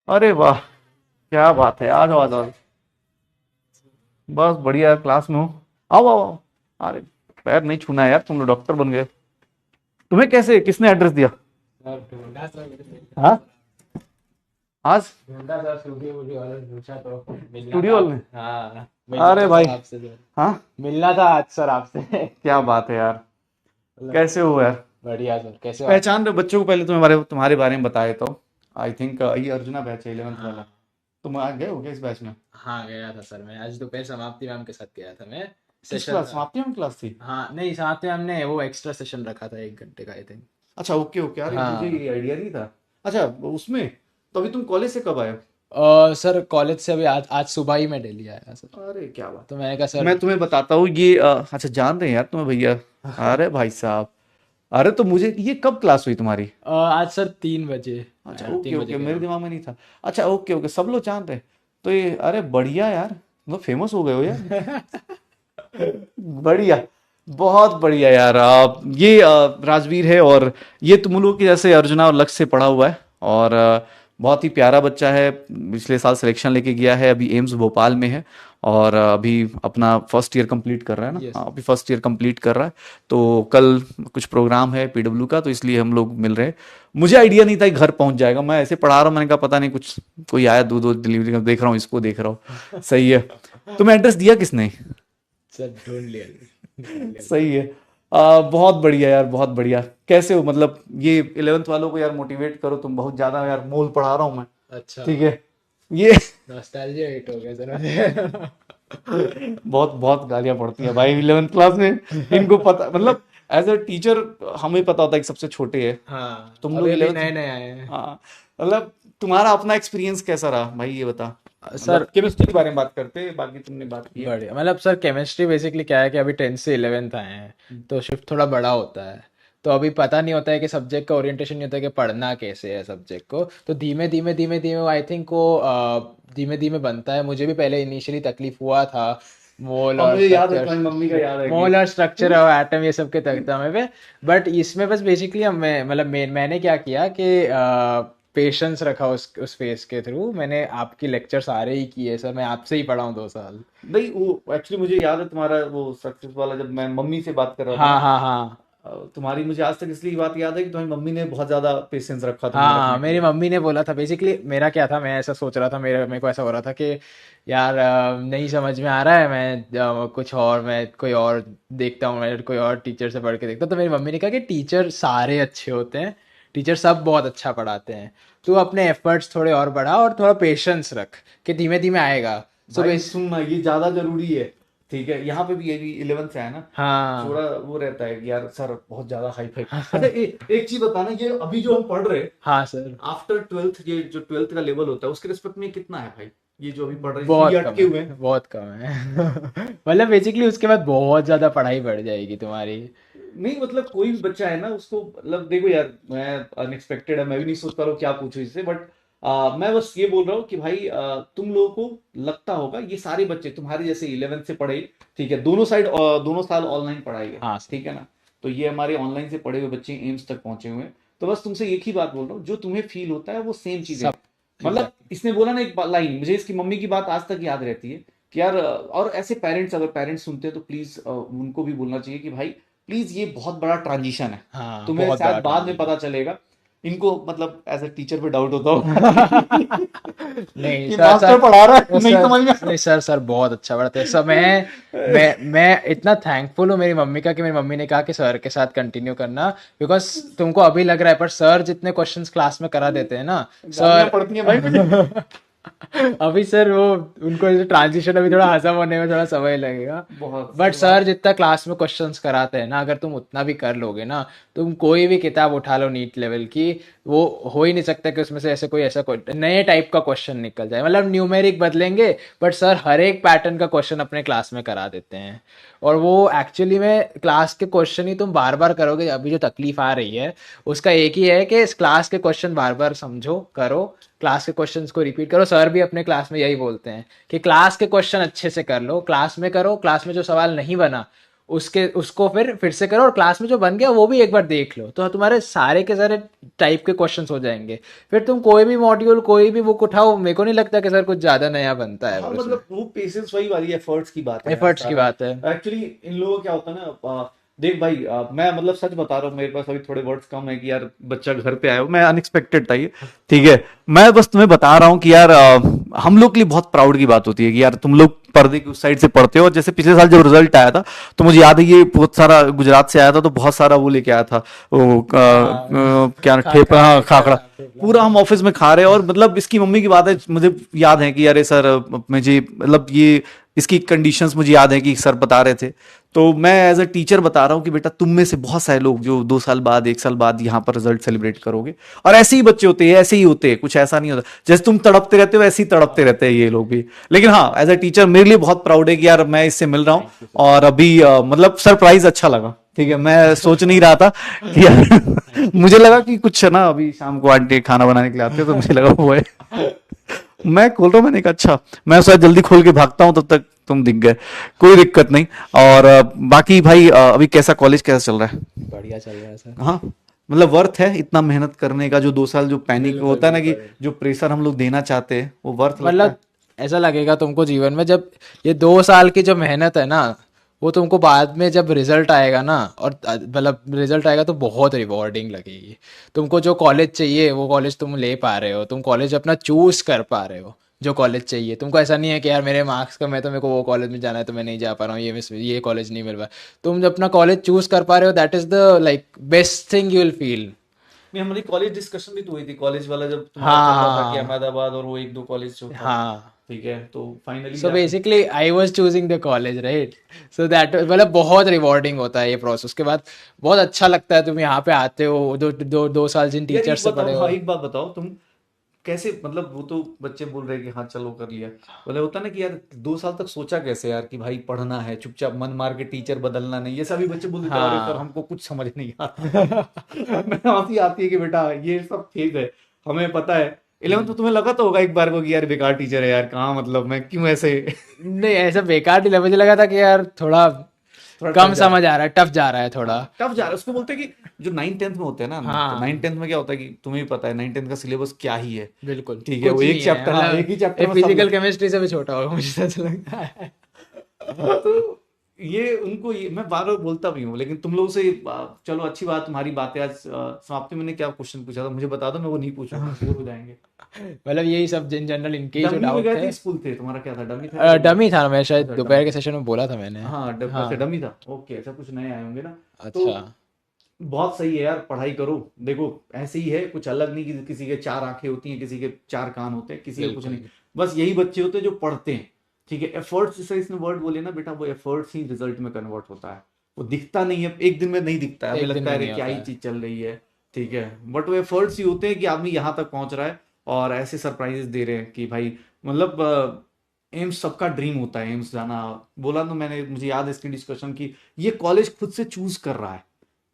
अरे वाह, क्या बात है। आ जाओ आ जाओ। बस बढ़िया, क्लास में हूँ। आओ आओ आओ। अरे, पैर नहीं छूना है यार, तुम लोग डॉक्टर बन गए। तुम्हें कैसे, किसने एड्रेस दिया? सर ढूंढा सर, मिला हाँ, सर। आज ढूंढा सर, स्टूडियो वूडियो वाले से पूछा तो मिलना था स्टूडियो आप। में? हाँ, मिलना अरे था भाई। सर आपसे सर। हाँ, मिलना था आज सर आपसे। क्या बात है यार। मतलब कैसे हो यार? बढ़िया सर, कैसे हो आप? पहचान रहे बच्चों को? पहले तुम्हारे बारे में बताए तो। आई थिंक ये अर्जुना बैच है, 11th वाला। हाँ। तुम आ गए हो क्या इस बैच में? हाँ गया था सर, मैं आज दोपहर समाप्ति मैम के साथ गया था मैं। किस सेशन क्लास, था। समाप्ति में क्लास थी? हाँ नहीं, साथ में हमने वो एक्स्ट्रा सेशन रखा था 1 घंटे का, आई थिंक। अच्छा, ओके ओके। अरे मुझे हाँ। ये आइडिया नहीं था। अच्छा, उसमें तो अभी तुम कॉलेज से कब आए हो? सर कॉलेज से अभी आज आज सुबह ही मैं दिल्ली आया सर। अरे क्या बात तो मैंने कहा है। सर। मैं तुम्हें बताता हूँ ये अच्छा, जान रहे हैं यार तुम्हें भैया। अरे भाई साहब। अरे तो मुझे ये कब क्लास हुई तुम्हारी? आज सर 3 बजे। अच्छा, हाँ, ओके 3 बजे ओके, गया मेरे हूँ। दिमाग में नहीं था। अच्छा, ओके ओके, सब लोग जानते हैं। तो ये, अरे बढ़िया यार, मतलब फेमस हो गए हो यार। बढ़िया। बहुत बढ़िया यार। ये राजवीर है, और ये तुम लोगों की जैसे अर्जुना और लक्ष्य से पढ़ा हुआ है। और बहुत ही प्यारा बच्चा है। पिछले साल सिलेक्शन लेके गया है, अभी एम्स भोपाल में है। और अभी अपना फर्स्ट ईयर कंप्लीट कर रहा है ना, यस। हाँ अभी फर्स्ट ईयर कंप्लीट कर रहा है। तो कल कुछ प्रोग्राम है पीडब्ल्यू का, तो इसलिए हम लोग मिल रहे हैं। मुझे आइडिया नहीं था कि घर पहुंच जाएगा, मैं ऐसे पढ़ा रहा हूँ, मैंने कहा पता नहीं कुछ कोई आया दूध दूध डिलीवरी का, देख रहा हूँ इसको, देख रहा हूँ। सही है। तुम्हें एड्रेस दिया किसने? सर ढूंढ लिया, ढूंढ लिया सर। सही है। बहुत बढ़िया यार, बहुत बढ़िया। कैसे हो, मतलब ये 11th वालों को यार मोटिवेट करो, तुम बहुत ज्यादा यार मोल पढ़ा रहा हूँ मैं। अच्छा। ठीक है। ये नॉस्टैल्जिया हिट हो गया सर मुझे। बहुत बहुत गालियां पड़ती हैं भाई 11th क्लास में। इनको पता, मतलब एज अ टीचर हमें पता होता है कि सबसे छोटे है। हाँ, तुम लोग अभी अभी 11th। नए नए आए हैं। हाँ। मतलब तुम्हारा अपना एक्सपीरियंस कैसा रहा भाई, ये बता। सर मतलब केमिस्ट्री के बारे में बात करते हैं, बाकी तुमने बात की है। बढ़िया, मतलब सर केमिस्ट्री बेसिकली क्या है कि अभी 10th से 11th आए हैं, तो शिफ्ट थोड़ा बड़ा होता है। तो अभी पता नहीं होता है कि सब्जेक्ट का ओरिएंटेशन नहीं होता है कि पढ़ना कैसे है सब्जेक्ट को। तो धीमे धीमे धीमे धीमे आई थिंक वो धीमे धीमे बनता है। मुझे भी पहले इनिशियली तकलीफ हुआ था। मोल और और मुझे याद है, स्ट्रक्चर, तुम्हारी मम्मी का याद है कि मोल और स्ट्रक्चर और एटम ये सब के तख्ता में पे। बट इसमें बस बेसिकली मैं मतलब मैंने क्या किया कि पेशेंस रखा उस फेस के थ्रू। मैंने आपकी लेक्चर सारे ही किए सर, मैं आपसे ही पढ़ा हूँ 2 साल। नहीं, वो एक्चुअली मुझे याद है तुम्हारा वो सक्सेस वाला, जब मैं मम्मी से बात कर रहा था ना। हाँ हाँ हाँ। तुम्हारी मुझे आज तक इसलिए बात याद है कि तुम्हारी मम्मी ने बहुत ज्यादा पेशेंस रखा तुम्हें हाँ रखने के मेरी लिए। मम्मी ने बोला था बेसिकली। मेरा क्या था, मैं ऐसा सोच रहा था, मेरे को ऐसा हो रहा था कि यार नहीं समझ में आ रहा है, मैं कुछ और, मैं कोई और देखता हूँ, मैं कोई और टीचर से पढ़ के देखता हूँ। तो मेरी मम्मी ने कहा कि टीचर सारे अच्छे होते हैं, टीचर सब बहुत अच्छा पढ़ाते हैं, तू अपने एफर्ट्स थोड़े और बढ़ा और थोड़ा पेशेंस रख कि धीमे धीमे आएगा। सो भाई बेस। सुनना, ये ज्यादा जरूरी है। ठीक है, यहाँ पे भी ये भी 11th से है ना। थोड़ा हाँ वो रहता है कि यार सर बहुत ज्यादा हाई फाई। अच्छा, एक चीज बताना, ये अभी जो हम पढ़ रहे हैं हाँ सर। आफ्टर 12th, ये जो 12th का लेवल होता है उसके रिस्पेक्ट में कितना है भाई? ये जो अभी पढ़ रहे हैं, जिसमें ये बहुत कम अटके हुए है, हैं। बहुत कम है। मतलब बेसिकली उसके बाद बहुत ज्यादा पढ़ाई बढ़ जाएगी तुम्हारी। नहीं मतलब कोई भी बच्चा है ना उसको, मतलब देखो यार, मैं अनएक्सपेक्टेड है, मैं भी नहीं सोच पा रहा हूँ क्या पूछूं इससे, बट मैं बस ये बोल रहा हूँ कि भाई तुम लोगों को लगता होगा ये सारे बच्चे तुम्हारे जैसे 11th से पढ़े। ठीक है, दोनों साइड, दोनों साल ऑनलाइन पढ़ाई है। हाँ सर। ठीक है ना। तो ये हमारे ऑनलाइन से पढ़े हुए बच्चे एम्स तक पहुंचे हुए हैं। तो बस तुमसे एक ही बात बोल रहा हूँ, जो तुम्हें फील होता है वो सेम चीजें हैं। सब। मतलब एग्जैक्टली। इसने बोला ना एक लाइन, मुझे इसकी मम्मी की बात आज तक याद रहती है कि यार और ऐसे पेरेंट्स, अगर पेरेंट्स सुनते हैं तो प्लीज उनको भी बोलना चाहिए कि भाई प्लीज ये बहुत बड़ा ट्रांजिशन है। हाँ तुम्हें बहुत शायद बड़ा बाद में ट्रांजिशन। पता चलेगा। इनको मतलब एज अ टीचर पे डाउट होता होगा नहीं कि सर मास्टर सर। पढ़ा रहा है नहीं सर समझ में नहीं सर, सर बहुत अच्छा पढ़ाते हैं सब। मैं इतना थैंकफुल हूँ मेरी मम्मी का कि मेरी मम्मी ने कहा कि सर के साथ कंटिन्यू करना। बिकॉज तुमको अभी लग रहा है, पर सर जितने क्वेश्चंस क्लास में करा देते हैं ना गालियां सर। पड़ती हैं भाई मुझे। अभी सर वो, उनको ट्रांजिशन अभी थोड़ा हजम होने में थोड़ा समय लगेगा। बहुत बट शुरुआत। सर जितना क्लास में क्वेश्चंस कराते हैं ना, अगर तुम उतना भी कर लोगे ना, तुम कोई भी किताब उठा लो नीट लेवल की, वो हो ही नहीं सकता कि उसमें से ऐसा कोई नए टाइप का क्वेश्चन निकल जाए। मतलब न्यूमेरिक बदलेंगे, बट सर हर एक पैटर्न का क्वेश्चन अपने क्लास में करा देते हैं। और वो एक्चुअली में क्लास के क्वेश्चन ही तुम बार बार करोगे। अभी जो तकलीफ आ रही है उसका एक ही है कि इस क्लास के क्वेश्चन बार बार समझो, करो, क्लास के क्वेश्चंस को रिपीट करो। सर भी अपने क्लास में यही बोलते हैं कि क्लास के क्वेश्चन अच्छे से कर लो, क्लास में करो, क्लास में जो सवाल नहीं बना उसके उसको फिर से करो, और क्लास में जो बन गया वो भी एक बार देख लो, तो तुम्हारे सारे के सारे टाइप के क्वेश्चंस हो जाएंगे। फिर तुम कोई भी मॉड्यूल कोई भी बुक उठाओ, मेरे को नहीं लगता कि सर कुछ ज्यादा नया बनता है हाँ फिर उसमें। मतलब वो पेशेंस वही वाली एफर्ट्स की बात है यार एफर्ट्स की सारा। बात है। एक्चुअली इन लोगों का क्या होता है ना, देख भाई, मैं मतलब सच बता रहा हूँ, मेरे पास अभी थोड़े वर्ड्स कम है कि यार बच्चा घर पे आया हो, मैं अनएक्सपेक्टेड था ये, ठीक है। मैं बस तुम्हें बता रहा हूँ कि यार हम लोग के लिए बहुत प्राउड की बात होती है कि यार तुम लोग पर्दे की उस साइड से पढ़ते हो। और जैसे पिछले साल जब रिजल्ट आया था, तो मुझे याद है ये बहुत सारा गुजरात से आया था, तो बहुत सारा वो लेके आया था वो हाँ क्या ठेपा, खाखा हाँ ठेपला खाखड़ा, ठेपला। पूरा हम ऑफिस में खा रहे हैं। और मतलब इसकी मम्मी की बात है, मुझे याद है कि अरे सर, मुझे मतलब ये इसकी कंडीशंस मुझे याद है कि सर बता रहे थे। तो मैं एज अ टीचर बता रहा हूँ कि बेटा तुम में से बहुत सारे लोग जो 2 साल बाद 1 साल बाद यहाँ पर रिजल्ट सेलिब्रेट करोगे, और ऐसे ही बच्चे होते हैं, ऐसे ही होते हैं, कुछ ऐसा नहीं होता। जैसे तुम तड़पते रहते हो ऐसे ही तड़पते रहते हैं ये लोग भी। लेकिन हाँ, एज अ टीचर मेरे लिए बहुत प्राउड है कि यार मैं इससे मिल रहा हूँ। Thank you sir. और अभी मतलब सरप्राइज अच्छा लगा, ठीक है। मैं सोच नहीं रहा था कि यार थैंक यू मुझे लगा सर। कि कुछ है ना, अभी शाम को आंटी खाना बनाने के लिए आते हैं, तो मुझे लगा वो है। मैं खोल रहा हूँ, मैंने कहा अच्छा, मैं शायद जल्दी खोल के भागता हूँ, तब तक तुम दिख गए। कोई दिक्कत नहीं। और बाकी भाई, अभी कैसा कॉलेज कैसा चल रहा है? बढ़िया चल रहा है सर। हाँ, मतलब वर्थ है इतना मेहनत करने का, जो 2 साल जो पैनिक बिल्कुल होता है ना, कि बिल्कुल। जो प्रेशर हम लोग देना चाहते हैं, वो वर्थ लगता है। मतलब ऐसा लगेगा तुमको जीवन में, जब ये 2 साल की जो मेहनत है ना, वो तुमको बाद में जब रिजल्ट आएगा ना, और मतलब रिजल्ट आएगा तो बहुत रिवॉर्डिंग लगेगी। तुमको जो कॉलेज चाहिए वो कॉलेज तुम ले पा रहे हो, तुम कॉलेज अपना चूज कर पा रहे हो जो कॉलेज चाहिए तुमको। ऐसा नहीं है कि यार मेरे मार्क्स कम है तो मेरे को वो कॉलेज में जाना है तो मैं नहीं जा पा रहा हूँ, ये कॉलेज नहीं मिल रहा। तुम जब अपना कॉलेज चूज कर पा रहे हो, that is the like best thing you will feel. नहीं, हमारी कॉलेज डिस्कशन भी तो हुई थी, कॉलेज वाला जब तुम्हारा हाँ चल रहा था कि हाँ अहमदाबाद और वो एक दो कॉलेज जो था, हाँ। ठीक है, तो फाइनली सो जाके। Basically I was choosing the college right. So that मतलब बहुत रिवॉर्डिंग होता है ये प्रोसेस। उसके बाद बहुत अच्छा लगता है, तुम यहाँ पे आते हो, 2 साल जिन यार टीचर एक से बताओ, पढ़े हाँ हो। एक बात बताओ, तुम कैसे, मतलब वो तो बच्चे बोल रहे हैं कि हाँ चलो कर लिया, बोले होता ना कि यार 2 साल तक सोचा कैसे यार कि भाई पढ़ना है चुपचाप, मन मार के टीचर बदलना नहीं, ये सभी बच्चे बोल देते हैं अरे सर हाँ। हमको कुछ समझ नहीं आता। मैं हंसी आती है कि बेटा ये सब फेज है, हमें पता है। 11th में तुम्हें लगा तो होगा एक बार को कि यार बेकार टीचर है यार, कहाँ मतलब मैं क्यों ऐसे नहीं ऐसा बेकार नहीं लगा, मुझे लगा था कि यार थोड़ा थोड़ा टफ कम जा रहा समझ है। आ रहा है, टफ जा रहा है थोड़ा। हाँ टफ जा रहा है, उसको बोलते हैं कि जो 9th 10th में होते हैं ना, तो हाँ 9th 10th में क्या होता है कि तुम्हें भी पता है 9th 10th का सिलेबस क्या ही है, बिल्कुल ठीक है, वो कुछ नहीं एक है, चैप्टर, हाँ मतलब एक ही चैप्टर ये में सब। फिजिकल केमिस्ट्री से भी छोटा होगा मुझे ऐसा लगता है। तो ये उनको, ये मैं बार बार बोलता भी हूँ, लेकिन तुम लोगों से चलो अच्छी बात, तुम्हारी बातें आज समाप्ति में। मैंने क्या क्वेश्चन पूछा था मुझे बता दो, मैं वो नहीं पूछूंगा, बोर हो जाएंगे। मतलब यही सब इन जनरल इनके जो डमी में डाउट गए थे। थे, स्कूल थे, तुम्हारा क्या था, डमी था या रेगुलर? डमी था, मैं शायद अच्छा डमी दोपहर के था। सेशन में बोला था मैंने। हाँ अच्छा हाँ। डमी था, ओके, ऐसा कुछ नए आए होंगे ना। तो अच्छा। बहुत सही है यार, पढ़ाई करो। देखो ऐसे ही है, कुछ अलग नहीं कि किसी के 4 आंखें होती हैं, किसी के 4 कान होते हैं, किसी का कुछ नहीं। बिल्कुल बस यही बच्चे होते हैं जो पढ़ते हैं, ठीक है। एफर्ट्स, जैसे इसने वर्ड बोले ना बेटा, वो एफर्ट्स ही रिजल्ट में कन्वर्ट होता है। वो दिखता नहीं है, एक दिन में नहीं दिखता है, हमें एक दिन लगता है में अरे नहीं क्या होता ही है। चीज चल रही है, ठीक है। बट वो एफर्ट्स ही होते हैं कि आदमी यहाँ तक पहुंच रहा है, और ऐसे सरप्राइजेस दे रहे हैं कि भाई, मतलब एम्स सबका ड्रीम होता है, एम्स जाना। बोला तो मैंने, मुझे याद है इसकी डिस्कशन की, ये कॉलेज खुद से चूज कर रहा है।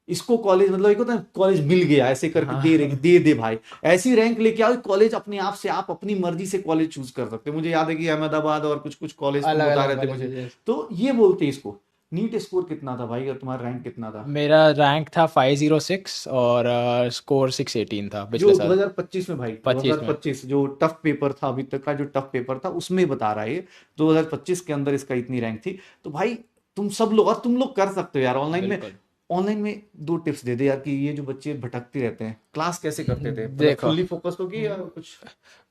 इसको कॉलेज, मतलब एक होता है कॉलेज मिल गया ऐसे करके हाँ दे दे भाई, ऐसी रैंक लेके आओ। कॉलेज अपने आप से, आप अपनी मर्जी से कॉलेज चूज कर सकते हो। मुझे याद है कि अहमदाबाद और कुछ कुछ कॉलेज तुम अलग बता अलग रहे थे मुझे, कॉलेजेस। तो ये बोलते हैं इसको। नीट स्कोर कितना था भाई, और तुम्हारा रैंक कितना था? मेरा रैंक था 506 और स्कोर 618 था जो पिछले साल। 2025 में भाई, 25 में। 2025 जो टफ पेपर था, अभी तक का जो टफ पेपर था उसमें बता रहा है ये, 2025 के अंदर इसका इतनी रैंक थी। तो भाई तुम सब लोग, और तुम लोग कर सकते हो यार ऑनलाइन में। बिल्कुल। ऑनलाइन में 2 टिप्स दे दे यार, कि ये जो बच्चे भटकते रहते हैं, क्लास कैसे करते थे, मतलब देखो फुल्ली फोकस होगी या कुछ?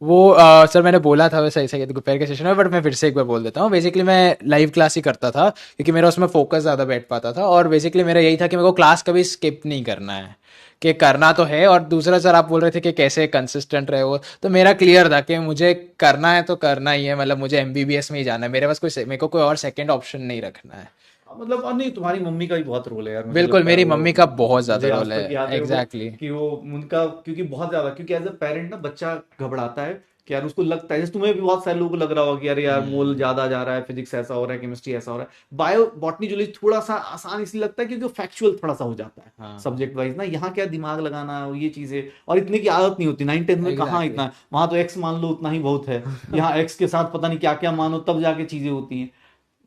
वो सर मैंने बोला था वैसे सही दोपहर के सेशन में, बट मैं फिर से एक बार बोल देता हूँ। बेसिकली मैं लाइव क्लास ही करता था क्योंकि मेरा उसमें फोकस ज़्यादा बैठ पाता था, और बेसिकली मेरा यही था कि मेरे को क्लास कभी स्किप नहीं करना है, कि करना तो है। और दूसरा सर आप बोल रहे थे कि कैसे कंसिस्टेंट रहे वो, तो मेरा क्लियर था कि मुझे करना है तो करना ही है, मतलब मुझे एमबीबीएस में ही जाना है, मेरे पास कोई, मेरे को कोई और सेकंड ऑप्शन नहीं रखना है। मतलब नहीं, तुम्हारी मम्मी का भी बहुत रोल है यार, मुझे बिल्कुल लगता है मेरी वो, मम्मी का बहुत ज़्यादा मुझे रोल आज है। तक याद है वो, एग्जैक्टली कि वो उनका, क्योंकि बहुत ज्यादा, क्योंकि एज अ पेरेंट ना बच्चा घबराता है कि यार उसको लगता है, जैसे तुम्हें भी बहुत सारे लोगों को लग रहा होगा कि यार यार मोल हम्म। ज्यादा जा रहा है, फिजिक्स ऐसा हो रहा है, केमिस्ट्री ऐसा हो रहा है, बायो बॉटनी जूलॉजी थोड़ा सा आसान इसलिए लगता है क्योंकि फैक्चुअल थोड़ा सा हो जाता है हाँ सब्जेक्ट वाइज ना, यहाँ क्या दिमाग लगाना ये चीजें, और इतने की आदत नहीं होती। 9th 10th में कहाँ एग्जैक्टली। इतना, वहां तो एक्स मान लो उतना ही बहुत है, यहाँ एक्स के साथ पता नहीं क्या क्या मानो तब जाके चीजें होती हैं।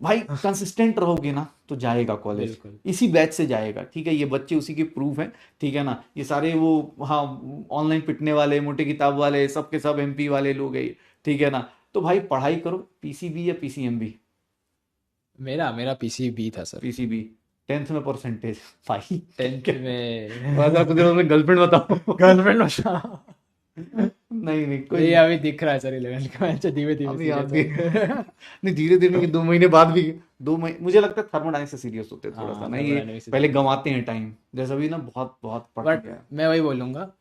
भाई कंसिस्टेंट रहोगे ना तो जाएगा कॉलेज, बिल्कुल। इसी बैच से जाएगा, ठीक है, ये बच्चे उसी के प्रूफ हैं, ठीक है ना, ये सारे वो, हाँ, ऑनलाइन पिटने वाले, मोटे किताब वाले, सब के सब एमपी वाले लोग हैं, ठीक है ना। तो भाई पढ़ाई करो, पीसीबी या पीसीएमबी? मेरा मेरा पीसीबी था सर। पीसीबी। 10th में परसेंटेज भाई, ठीक 10th है। में बस आप कुछ अपने गर्लफ्रेंड बताओ। गर्लफ्रेंड बचा। नहीं नहीं कोई ये नहीं। अभी दिख रहा है सर 11th का, अच्छा धीमे धीमे अभी आप सीरियस भी हो। नहीं, धीरे धीरे, 2 महीने बाद भी, 2 महीने मुझे लगता है थर्मोडायनेमिक्स से सीरियस होते हैं थोड़ा सा हाँ ना ये, थर्मोडायनेमिक्स से पहले सीरियस। गंवाते हैं टाइम, जैसे अभी ना बहुत बहुत पढ़ बट चुके हैं। मैं वही बोलूँगा,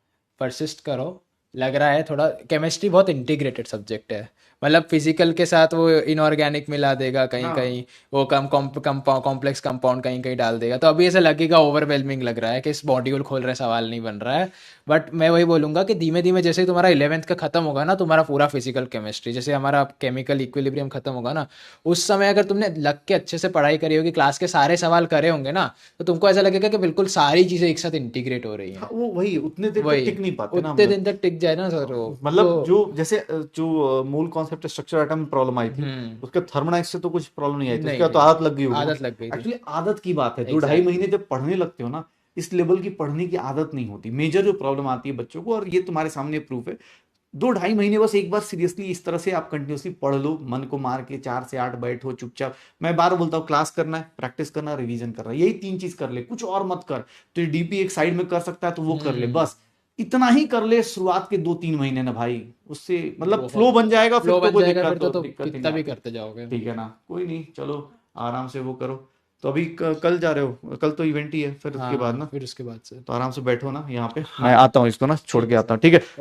परसिस्ट करो। लग रहा है थोड़ा, केमिस्ट्री बहुत इंटीग्रेटेड सब्जेक्ट है, मतलब फिजिकल के साथ वो इनऑर्गेनिक मिला देगा कहीं हाँ कहीं, वो कॉम्प्लेक्स कंपाउंड कहीं कहीं डाल देगा, तो अभी ऐसा लगेगा ओवरवेलमिंग लग रहा है कि इस मॉड्यूल खोल रहे सवाल नहीं बन रहा है। बट मैं वही बोलूँगा कि धीमे धीमे जैसे ही तुम्हारा 11th का खत्म होगा ना, तुम्हारा पूरा फिजिकल केमिस्ट्री, जैसे हमारा केमिकल इक्विलिब्रियम खत्म होगा ना, उस समय अगर तुमने लग के अच्छे से पढ़ाई करी होगी, क्लास के सारे सवाल करे होंगे ना, तो तुमको ऐसा लगेगा कि बिल्कुल सारी चीज़ें एक साथ इंटीग्रेट हो रही हाँ, हैं। वो वही उतने देर तक वही टिक नहीं पाते ना हम उतने लोग। दिन तक टिक जाए ना सर वो, तो मतलब जो जैसे जो मूल कॉन्सेप्ट स्ट्रक्चर एटम में प्रॉब्लम आई थी, हम्म। उसके थर्मोडायनेमिक्स से तो कुछ प्रॉब्लम नहीं आई थी, उसके नहीं बाद तो नहीं, आदत लग गई होगी ना। आदत लग गई थी। एक्चुअली आदत की बात है, 2 ढाई महीने एग्जैक्टली। जब पढ़ने लगते हो ना, इस लेवल की पढ़ने की आदत नहीं होती, मेजर जो प्रॉब्लम आती है बच्चों को, और ये तुम्हारे सामने प्रूफ है। 2 ढाई महीने बस एक बार सीरियसली इस तरह से आप कंटिन्यूसली पढ़ लो, मन को मार के 4 से 8 बैठो चुपचाप। मैं बार बोलता हूँ, क्लास करना है, प्रैक्टिस करना, रिवीजन करना है, यही 3 चीज कर ले, कुछ और मत कर। तो डीपी एक साइड में कर सकता है तो वो कर ले, हम्म। बस इतना ही कर ले शुरुआत के 2-3 महीने ना भाई, उससे मतलब फ्लो बहुत बन जाएगा, फिर फ्लो तो बन कोई जाएगा फिर, दिक्कत तो दिक्कत ही नहीं कितना भी आती। करते जाओगे। ठीक है ना, कोई नहीं, चलो आराम से वो करो। तो अभी कल जा रहे हो? कल तो इवेंट ही है, फिर उसके बाद हाँ ना फिर उसके बाद से। तो आराम से बैठो ना यहाँ पे, मैं हाँ आता हूँ, इसको ना छोड़ ठीक के है आता सर। हूँ, ठीक है।